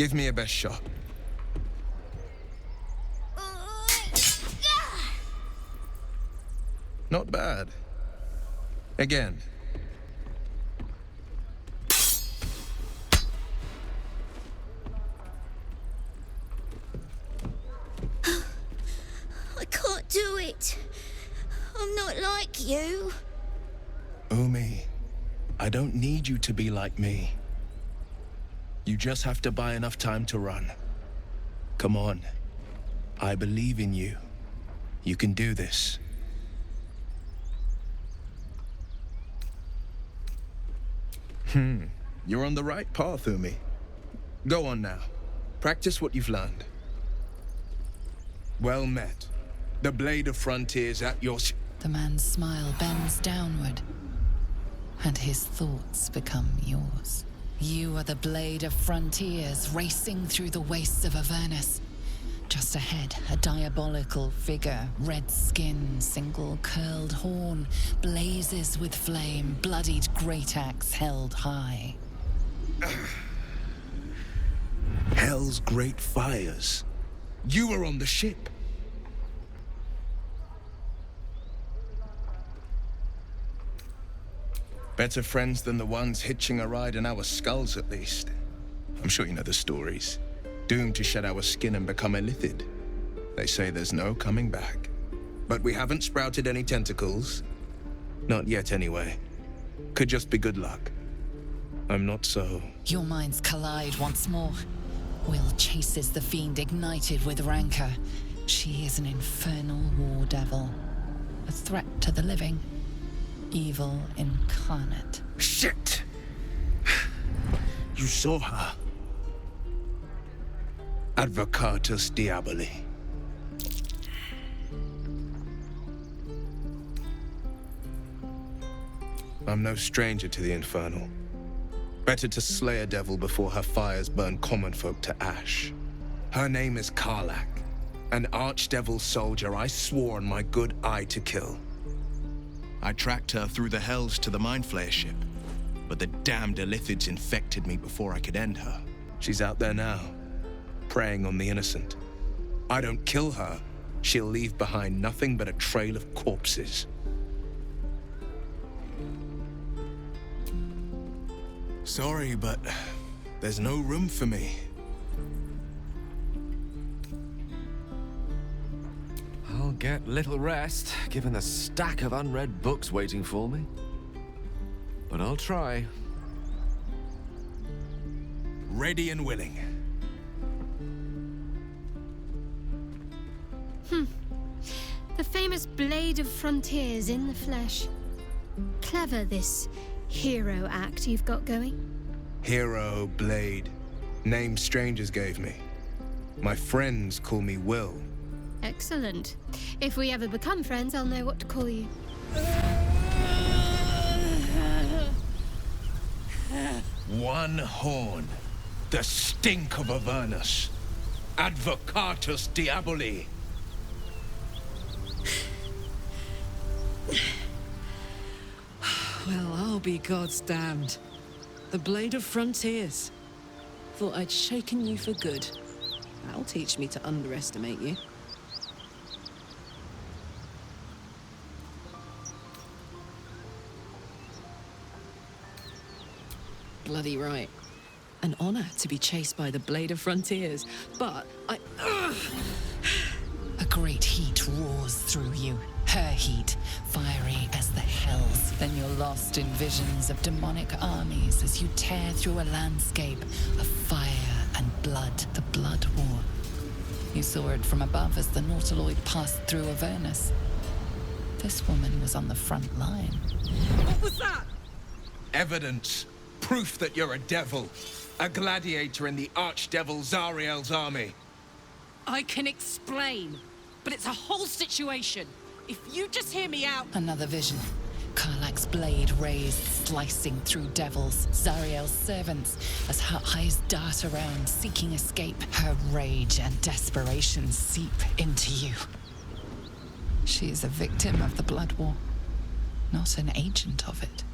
Give me your best shot. Not bad. Again. I can't do it. I'm not like you. Umi, I don't need you to be like me. You just have to buy enough time to run. Come on. I believe in you. You can do this. You're on the right path, Umi. Go on now. Practice what you've learned. Well met. The blade of frontiers at your... The man's smile bends downward, and his thoughts become yours. You are the blade of frontiers racing through the wastes of Avernus. Just ahead, a diabolical figure, red skin, single curled horn, blazes with flame, bloodied great axe held high. Hell's great fires. You were on the ship. Better friends than the ones hitching a ride in our skulls, at least. I'm sure you know the stories. Doomed to shed our skin and become illithid. They say there's no coming back. But we haven't sprouted any tentacles. Not yet, anyway. Could just be good luck. I'm not so... Your minds collide once more. Wyll chases the fiend ignited with rancor. She is an infernal war devil. A threat to the living. Evil incarnate. Shit! You saw her. Advocatus Diaboli. I'm no stranger to the Infernal. Better to slay a devil before her fires burn common folk to ash. Her name is Karlach, an archdevil soldier I swore on my good eye to kill. I tracked her through the hells to the Mind Flayer ship, but the damned Illithids infected me before I could end her. She's out there now, preying on the innocent. I don't kill her, she'll leave behind nothing but a trail of corpses. Sorry, but there's no room for me. I'll get little rest, given the stack of unread books waiting for me. But I'll try. Ready and willing. The famous Blade of Frontiers in the flesh. Clever, this hero act you've got going. Hero, Blade. Name strangers gave me. My friends call me Wyll. Excellent. If we ever become friends, I'll know what to call you. One horn. The stink of Avernus. Advocatus Diaboli. Well, I'll be God's damned. The Blade of Frontiers. Thought I'd shaken you for good. That'll teach me to underestimate you. Bloody right. An honor to be chased by the Blade of Frontiers, but A great heat roars through you. Her heat, fiery as the hells. Then you're lost in visions of demonic armies as you tear through a landscape of fire and blood. The Blood War. You saw it from above as the Nautiloid passed through Avernus. This woman was on the front line. what was that? Evidence. Proof that you're a devil. A gladiator in the archdevil Zariel's army. I can explain, but it's a whole situation. If you just hear me out... Another vision. Karlach's blade raised, slicing through devils, Zariel's servants, as her eyes dart around, seeking escape. Her rage and desperation seep into you. She is a victim of the Blood War, not an agent of it.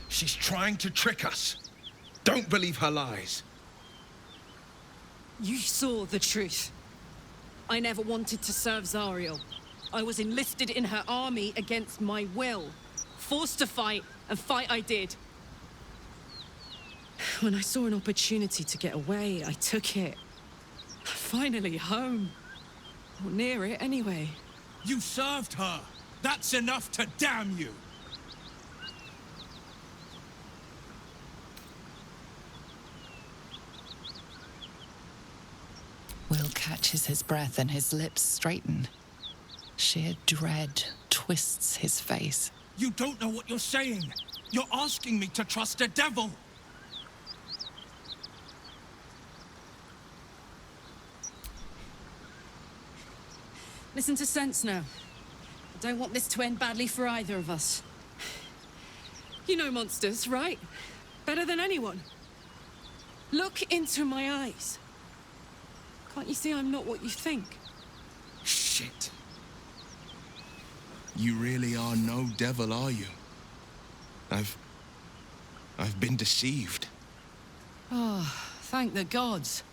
She's trying to trick us. Don't believe her lies. You saw the truth. I never wanted to serve Zariel. I was enlisted in her army against my will. Forced to fight, and fight I did. When I saw an opportunity to get away, I took it. Finally home. Or near it, anyway. You served her! That's enough to damn you! Wyll catches his breath and his lips straighten. Sheer dread twists his face. You don't know what you're saying! You're asking me to trust a devil! Listen to sense now. I don't want this to end badly for either of us. You know monsters, right? Better than anyone. Look into my eyes. Can't you see I'm not what you think? Shit. You really are no devil, are you? I've been deceived. Oh, thank the gods.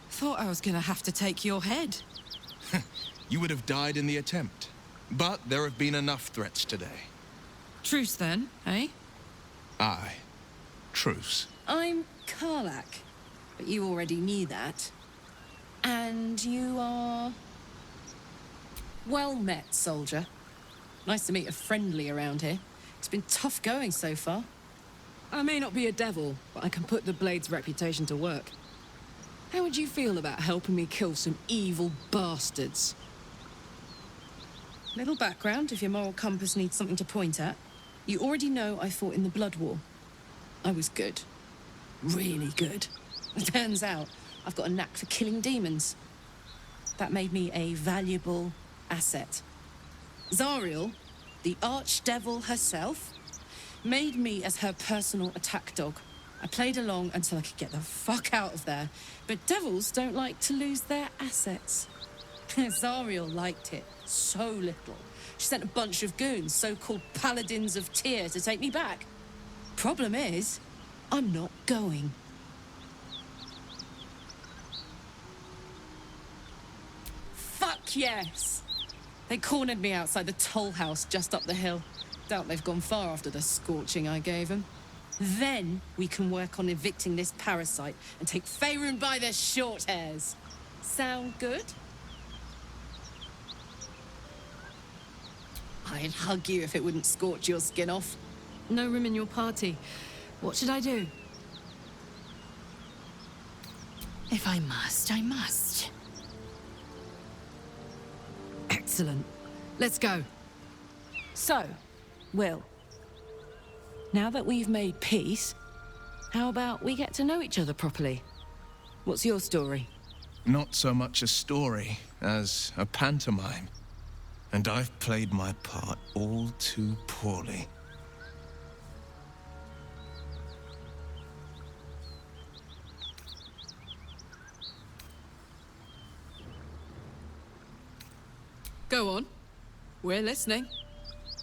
Thought I was gonna have to take your head. You would have died in the attempt. But there have been enough threats today. Truce then, eh? Aye. Truce. I'm Karlak, but you already knew that. And you are... Well met, soldier. Nice to meet a friendly around here. It's been tough going so far. I may not be a devil, but I can put the Blade's reputation to work. How would you feel about helping me kill some evil bastards? Little background, if your moral compass needs something to point at. You already know I fought in the Blood War. I was good. Really good. It turns out I've got a knack for killing demons. That made me a valuable asset. Zariel, the archdevil herself, made me as her personal attack dog. I played along until I could get the fuck out of there. But devils don't like to lose their assets. Zariel liked it so little. She sent a bunch of goons, so-called paladins of Tyr, to take me back. Problem is, I'm not going. Fuck yes! They cornered me outside the toll house just up the hill. Doubt they've gone far after the scorching I gave them. Then we can work on evicting this parasite and take Faerun by the short hairs. Sound good? I'd hug you if it wouldn't scorch your skin off. No room in your party. What should I do? If I must, I must. Excellent. Let's go. So, Wyll, now that we've made peace, how about we get to know each other properly? What's your story? Not so much a story as a pantomime. And I've played my part all too poorly. Go on. We're listening.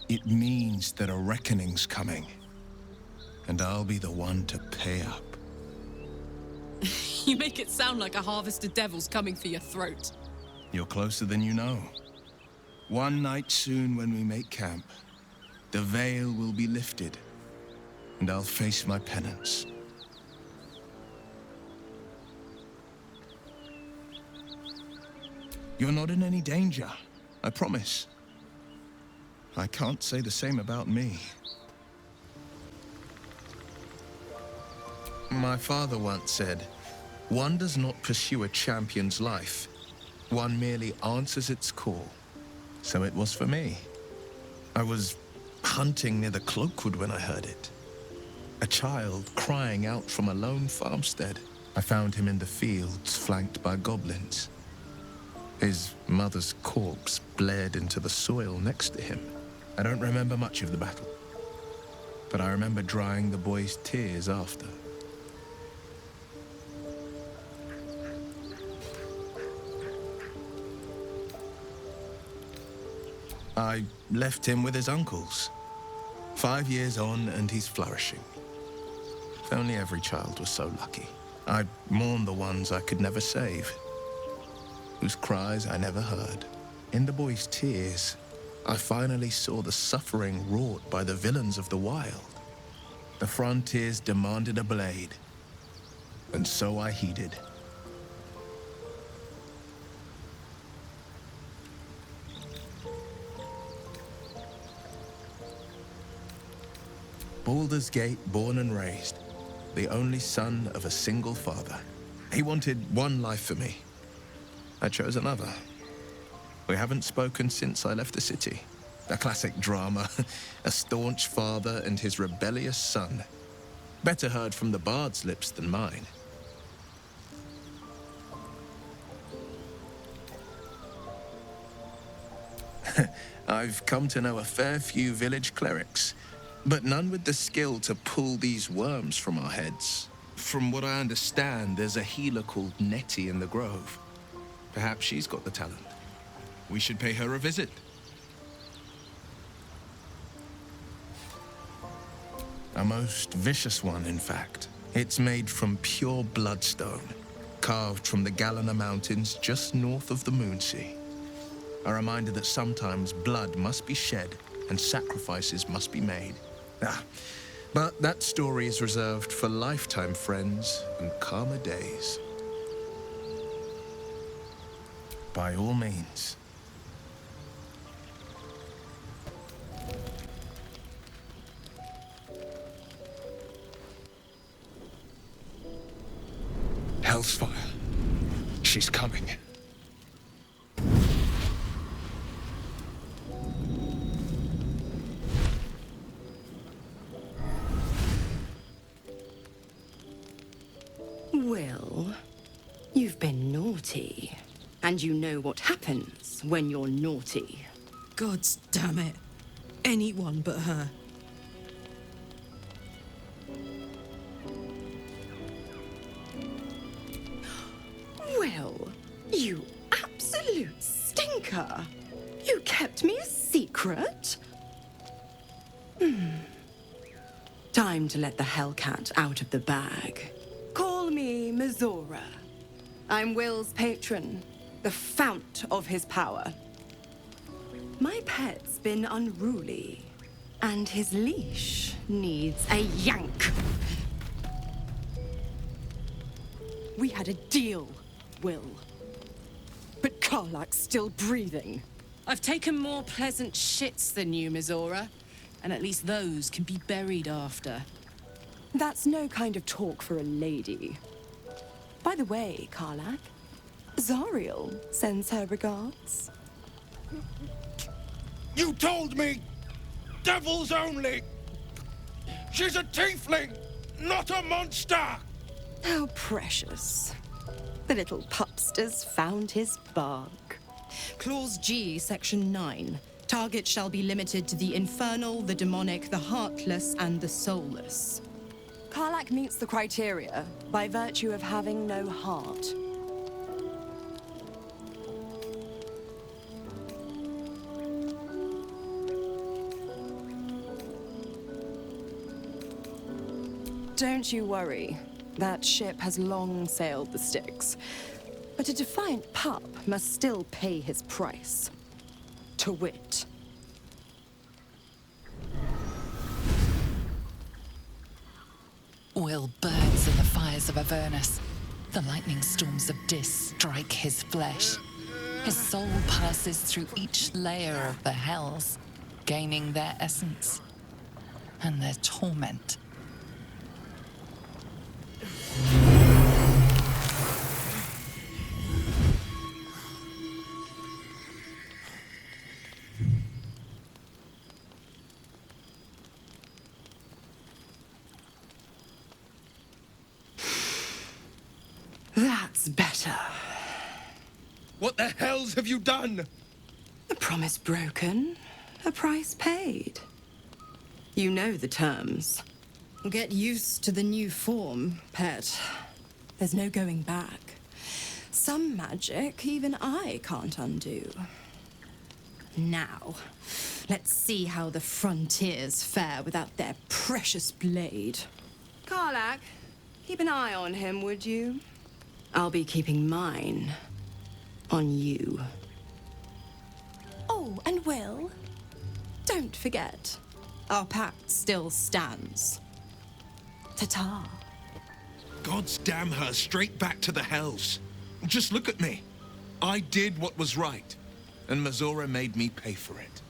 It means that a reckoning's coming. And I'll be the one to pay up. You make it sound like a harvest of devils coming for your throat. You're closer than you know. One night soon when we make camp, the veil will be lifted, and I'll face my penance. You're not in any danger, I promise. I can't say the same about me. My father once said, "One does not pursue a champion's life. One merely answers its call." So it was for me. I was hunting near the Cloakwood when I heard it. A child crying out from a lone farmstead. I found him in the fields, flanked by goblins. His mother's corpse bled into the soil next to him. I don't remember much of the battle, but I remember drying the boy's tears after. I left him with his uncles. 5 years on, and he's flourishing. If only every child was so lucky. I mourned the ones I could never save, whose cries I never heard. In the boy's tears, I finally saw the suffering wrought by the villains of the Wyll. The frontiers demanded a blade, and so I heeded. Baldur's Gate, born and raised, the only son of a single father. He wanted one life for me. I chose another. We haven't spoken since I left the city. A classic drama, a staunch father and his rebellious son. Better heard from the bard's lips than mine. I've come to know a fair few village clerics, but none with the skill to pull these worms from our heads. From what I understand, there's a healer called Nettie in the Grove. Perhaps she's got the talent. We should pay her a visit. A most vicious one, in fact. It's made from pure bloodstone, carved from the Galena Mountains just north of the Moonsea. A reminder that sometimes blood must be shed and sacrifices must be made. But that story is reserved for lifetime friends and calmer days. By all means. Hellsfire. She's coming. Wyll, you've been naughty. And you know what happens when you're naughty. God damn it. Anyone but her. Wyll, you absolute stinker. You kept me a secret? Time to let the Hellcat out of the bag. Call me Mizora. I'm Wyll's patron, the fount of his power. My pet's been unruly, and his leash needs a yank. We had a deal, Wyll. But Karlak's still breathing. I've taken more pleasant shits than you, Mizora. And at least those can be buried after. That's no kind of talk for a lady. By the way, Karlak, Zariel sends her regards. You told me! Devils only! She's a tiefling, not a monster! How precious. The little pupster's found his bug. Clause G, Section 9. Target shall be limited to the infernal, the demonic, the heartless, and the soulless. Karlak meets the criteria by virtue of having no heart. Don't you worry. That ship has long sailed the Styx. But a defiant pup must still pay his price. To wit. Wyll burns in the fires of Avernus. The lightning storms of Dis strike his flesh. His soul passes through each layer of the hells, gaining their essence and their torment. That's better. What the hells have you done? A promise broken, a price paid. You know the terms. Get used to the new form, pet. There's no going back. Some magic even I can't undo. Now, let's see how the frontiers fare without their precious blade. Karlak, Keep an eye on him, would you? I'll be keeping mine on you. Oh, and Wyll, don't forget, our pact still stands. Ta-ta. God's damn her, straight back to the hells. Just look at me. I did what was right, and Mizora made me pay for it.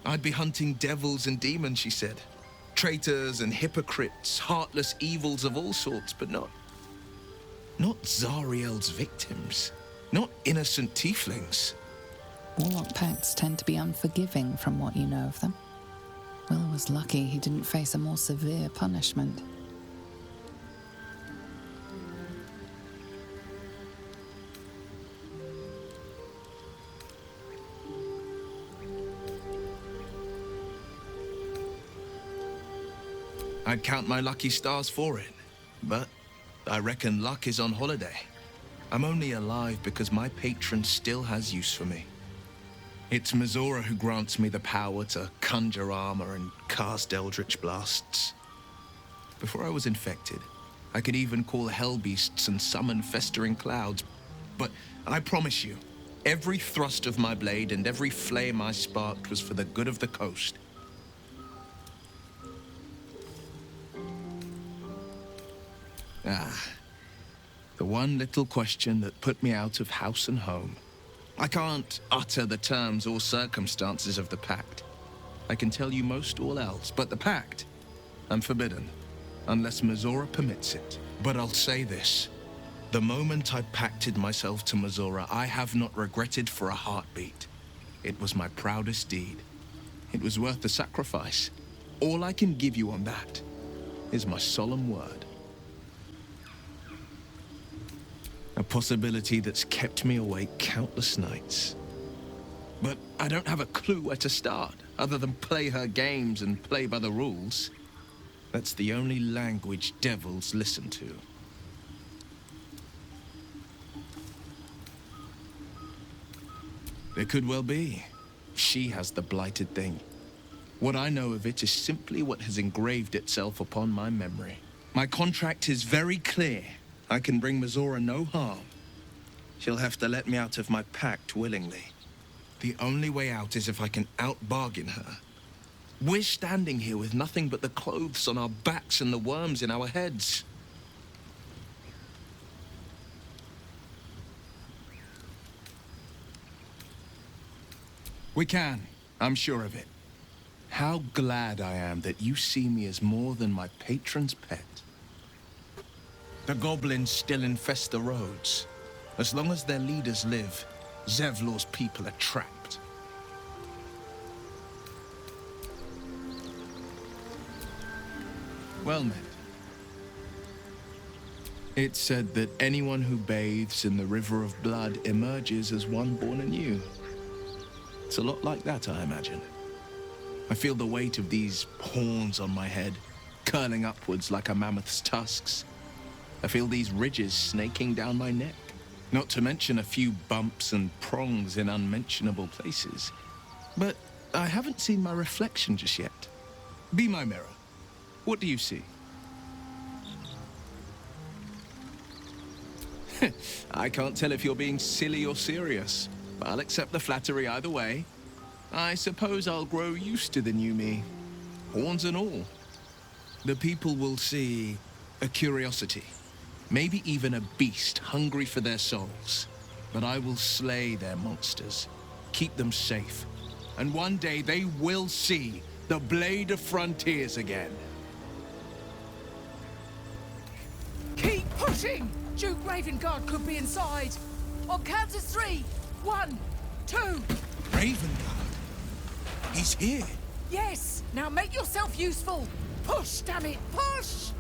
I'd be hunting devils and demons, she said. Traitors and hypocrites, heartless evils of all sorts, but not Zariel's victims. Not innocent tieflings. Warlock pacts tend to be unforgiving from what you know of them. Wyll was lucky he didn't face a more severe punishment. I'd count my lucky stars for it, but I reckon luck is on holiday. I'm only alive because my patron still has use for me. It's Mizora who grants me the power to conjure armor and cast eldritch blasts. Before I was infected, I could even call hell beasts and summon festering clouds. But I promise you, every thrust of my blade and every flame I sparked was for the good of the coast. The one little question that put me out of house and home. I can't utter the terms or circumstances of the pact. I can tell you most all else, but the pact, I'm forbidden, unless Mizora permits it. But I'll say this. The moment I pacted myself to Mizora, I have not regretted for a heartbeat. It was my proudest deed. It was worth the sacrifice. All I can give you on that is my solemn word. A possibility that's kept me awake countless nights. But I don't have a clue where to start, other than play her games and play by the rules. That's the only language devils listen to. There could well be. She has the blighted thing. What I know of it is simply what has engraved itself upon my memory. My contract is very clear. I can bring Mizora no harm. She'll have to let me out of my pact willingly. The only way out is if I can out-bargain her. We're standing here with nothing but the clothes on our backs and the worms in our heads. We can. I'm sure of it. How glad I am that you see me as more than my patron's pet. The goblins still infest the roads. As long as their leaders live, Zevlor's people are trapped. Well met. It's said that anyone who bathes in the river of blood emerges as one born anew. It's a lot like that, I imagine. I feel the weight of these horns on my head, curling upwards like a mammoth's tusks. I feel these ridges snaking down my neck, not to mention a few bumps and prongs in unmentionable places. But I haven't seen my reflection just yet. Be my mirror. What do you see? I can't tell if you're being silly or serious. I'll accept the flattery either way. I suppose I'll grow used to the new me, horns and all. The people will see a curiosity. Maybe even a beast hungry for their souls. But I will slay their monsters, keep them safe. And one day they will see the Blade of Frontiers again. Keep pushing! Duke Ravengard could be inside. On count of 3. 1, 2. Ravengard? He's here. Yes! Now make yourself useful! Push, damn it! Push!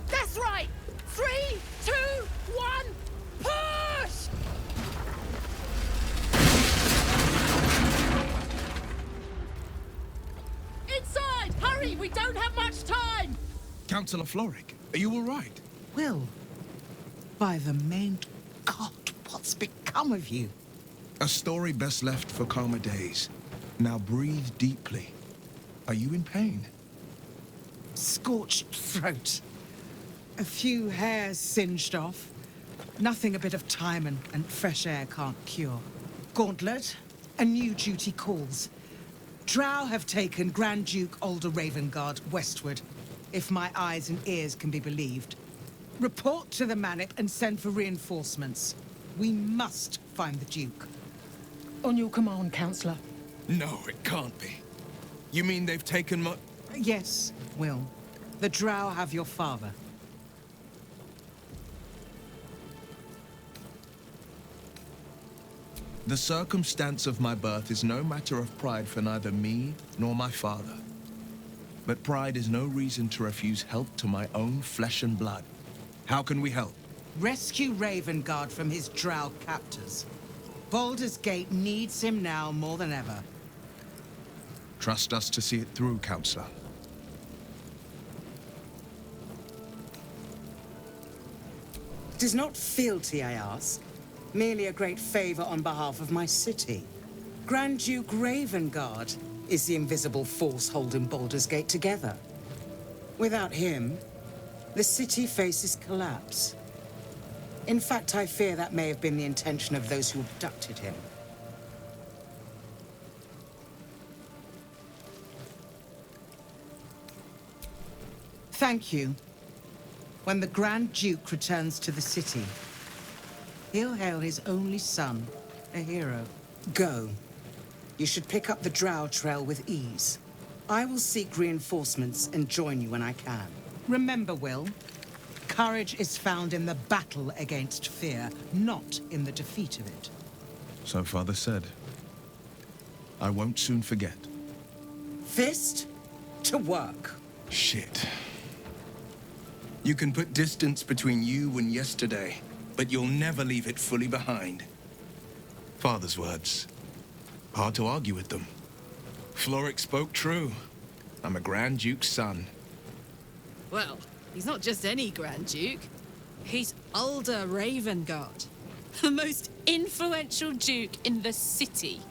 That's right! 3, 2, 1, push! Inside! Hurry! We don't have much time! Councillor Floric, Are you all right? Wyll, by the main God, what's become of you? A story best left for calmer days. Now breathe deeply. Are you in pain? Scorched throat. A few hairs singed off. Nothing a bit of time and fresh air can't cure. Gauntlet, a new duty calls. Drow have taken Grand Duke Alder Ravengard westward, if my eyes and ears can be believed. Report to the Manip and send for reinforcements. We must find the Duke. On your command, Councillor. No, it can't be. You mean they've taken my... Yes, Wyll. The Drow have your father. The circumstance of my birth is no matter of pride for neither me nor my father. But pride is no reason to refuse help to my own flesh and blood. How can we help? Rescue Ravengard from his Drow captors. Baldur's Gate needs him now more than ever. Trust us to see it through, Counselor. It is not fealty, I ask. Merely a great favor on behalf of my city. Grand Duke Ravengard is the invisible force holding Baldur's Gate together. Without him, the city faces collapse. In fact, I fear that may have been the intention of those who abducted him. Thank you. When the Grand Duke returns to the city, he'll hail his only son a hero. Go. You should pick up the Drow trail with ease. I will seek reinforcements and join you when I can. Remember, Wyll, courage is found in the battle against fear, not in the defeat of it. So Father said. I won't soon forget. Fist to work. Shit. You can put distance between you and yesterday, but you'll never leave it fully behind. Father's words. Hard to argue with them. Floric spoke true. I'm a Grand Duke's son. Well, he's not just any Grand Duke. He's Alder Ravengard, the most influential Duke in the city.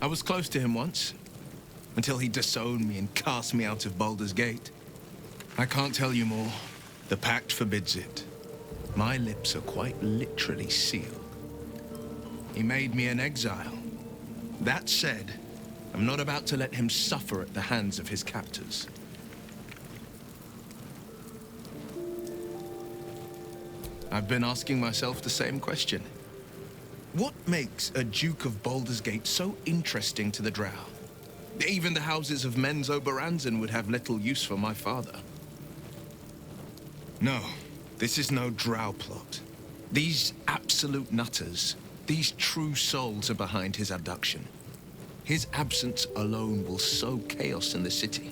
I was close to him once, until he disowned me and cast me out of Baldur's Gate. I can't tell you more. The pact forbids it. My lips are quite literally sealed. He made me an exile. That said, I'm not about to let him suffer at the hands of his captors. I've been asking myself the same question. What makes a Duke of Baldur's Gate so interesting to the Drow? Even the houses of Men's Oberanzan would have little use for my father. No, this is no Drow plot. These absolute nutters, these true souls are behind his abduction. His absence alone will sow chaos in the city.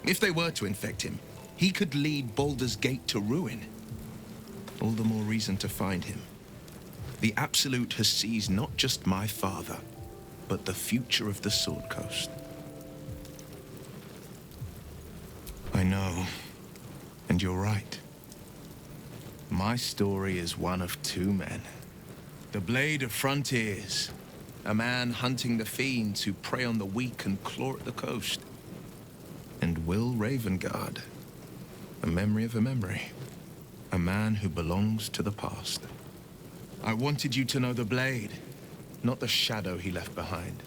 If they were to infect him, he could lead Baldur's Gate to ruin. All the more reason to find him. The Absolute has seized not just my father, but the future of the Sword Coast. I know, and you're right. My story is one of two men. The Blade of Frontiers, a man hunting the fiends who prey on the weak and claw at the coast. And Wyll Ravengard, a memory of a memory, a man who belongs to the past. I wanted you to know the Blade, not the shadow he left behind.